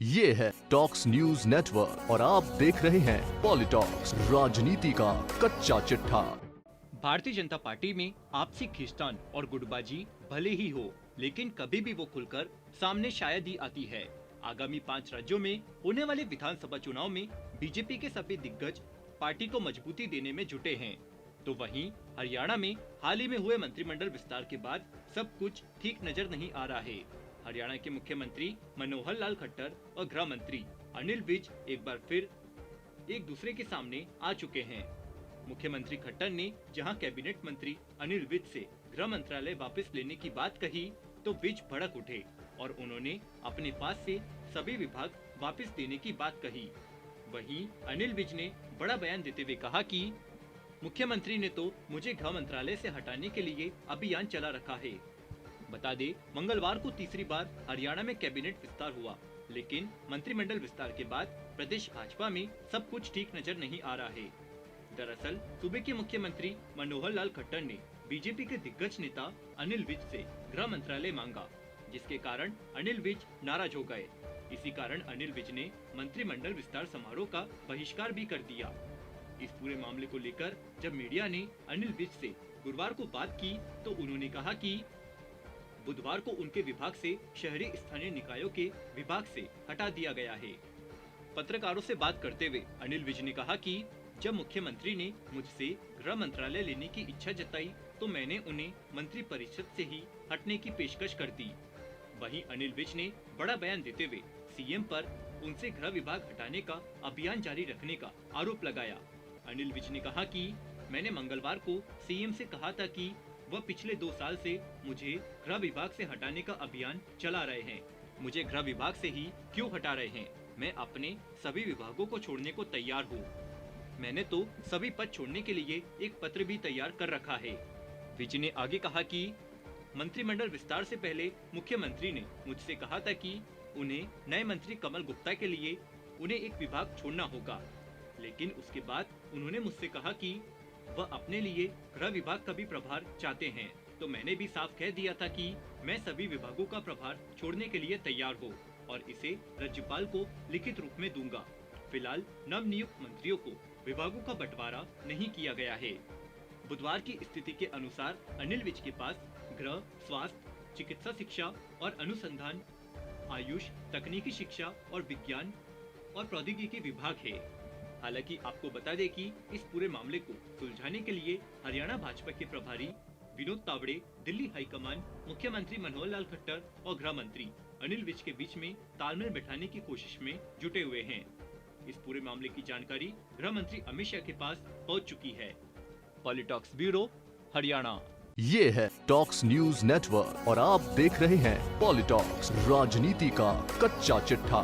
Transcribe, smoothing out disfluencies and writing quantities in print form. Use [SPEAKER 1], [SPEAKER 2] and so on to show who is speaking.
[SPEAKER 1] ये है talks news network और आप देख रहे हैं पॉलिटॉक्स, राजनीति का कच्चा चिट्ठा।
[SPEAKER 2] भारतीय जनता पार्टी में आपसी खींचतान और गुटबाजी भले ही हो, लेकिन कभी भी वो खुलकर सामने शायद ही आती है। आगामी 5 राज्यों में होने वाले विधानसभा चुनाव में बीजेपी के सभी दिग्गज पार्टी को मजबूती देने में जुटे हैं, तो वहीं हरियाणा में हाल ही में हुए मंत्रिमंडल विस्तार के बाद सब कुछ ठीक नजर नहीं आ रहा है। हरियाणा के मुख्यमंत्री मनोहर लाल खट्टर और गृह मंत्री अनिल विज एक बार फिर एक दूसरे के सामने आ चुके हैं। मुख्यमंत्री खट्टर ने जहां कैबिनेट मंत्री अनिल विज से गृह मंत्रालय वापस लेने की बात कही, तो विज भड़क उठे और उन्होंने अपने पास से सभी विभाग वापस देने की बात कही। वहीं अनिल विज ने बड़ा बयान देते हुए कहा कि मुख्यमंत्री ने तो मुझे गृह मंत्रालय से हटाने के लिए अभियान चला रखा है। बता दे, मंगलवार को तीसरी बार हरियाणा में कैबिनेट विस्तार हुआ, लेकिन मंत्रिमंडल विस्तार के बाद प्रदेश भाजपा में सब कुछ ठीक नजर नहीं आ रहा है। दरअसल सूबे के मुख्यमंत्री मनोहर लाल खट्टर ने बीजेपी के दिग्गज नेता अनिल विज से गृह मंत्रालय मांगा, जिसके कारण अनिल विज नाराज हो गए। इसी कारण अनिल विज ने मंत्रिमंडल विस्तार समारोह का बहिष्कार भी कर दिया। इस पूरे मामले को लेकर जब मीडिया ने अनिल विज से गुरुवार को बात की, तो उन्होंने कहा कि बुधवार को उनके विभाग से शहरी स्थानीय निकायों के विभाग से हटा दिया गया है। पत्रकारों से बात करते हुए अनिल विज ने कहा कि जब मुख्यमंत्री ने मुझसे गृह मंत्रालय लेने की इच्छा जताई, तो मैंने उन्हें मंत्री परिषद से ही हटने की पेशकश कर दी। वहीं अनिल विज ने बड़ा बयान देते हुए सीएम पर उनसे गृह विभाग हटाने का अभियान जारी रखने का आरोप लगाया। अनिल विज ने कहा कि मैंने मंगलवार को सीएम से कहा था कि वह पिछले 2 साल से मुझे गृह विभाग से हटाने का अभियान चला रहे हैं। मुझे गृह विभाग से ही क्यों हटा रहे हैं? मैं अपने सभी विभागों को छोड़ने को तैयार हूँ। मैंने तो सभी पद छोड़ने के लिए एक पत्र भी तैयार कर रखा है। विज ने आगे कहा कि मंत्रिमंडल विस्तार से पहले मुख्यमंत्री ने मुझसे कहा था कि उन्हें नए मंत्री कमल गुप्ता के लिए उन्हें एक विभाग छोड़ना होगा, लेकिन उसके बाद उन्होंने मुझसे कहा कि वह अपने लिए गृह विभाग का भी प्रभार चाहते हैं, तो मैंने भी साफ कह दिया था कि मैं सभी विभागों का प्रभार छोड़ने के लिए तैयार हूँ और इसे राज्यपाल को लिखित रूप में दूंगा। फिलहाल नव नियुक्त मंत्रियों को विभागों का बंटवारा नहीं किया गया है। बुधवार की स्थिति के अनुसार अनिल विज के पास गृह, स्वास्थ्य, चिकित्सा शिक्षा और अनुसंधान, आयुष, तकनीकी शिक्षा और विज्ञान और प्रौद्योगिकी विभाग है। हालांकि आपको बता दें कि इस पूरे मामले को सुलझाने के लिए हरियाणा भाजपा के प्रभारी विनोद तावड़े दिल्ली हाईकमान, मुख्यमंत्री मनोहर लाल खट्टर और गृह मंत्री अनिल विज के बीच में तालमेल बैठाने की कोशिश में जुटे हुए हैं। इस पूरे मामले की जानकारी गृह मंत्री अमित शाह के पास पहुंच चुकी है। पॉलिटॉक्स ब्यूरो, हरियाणा।
[SPEAKER 1] ये है टॉक्स न्यूज नेटवर्क और आप देख रहे हैं पॉलिटॉक्स, राजनीति का कच्चा चिट्ठा।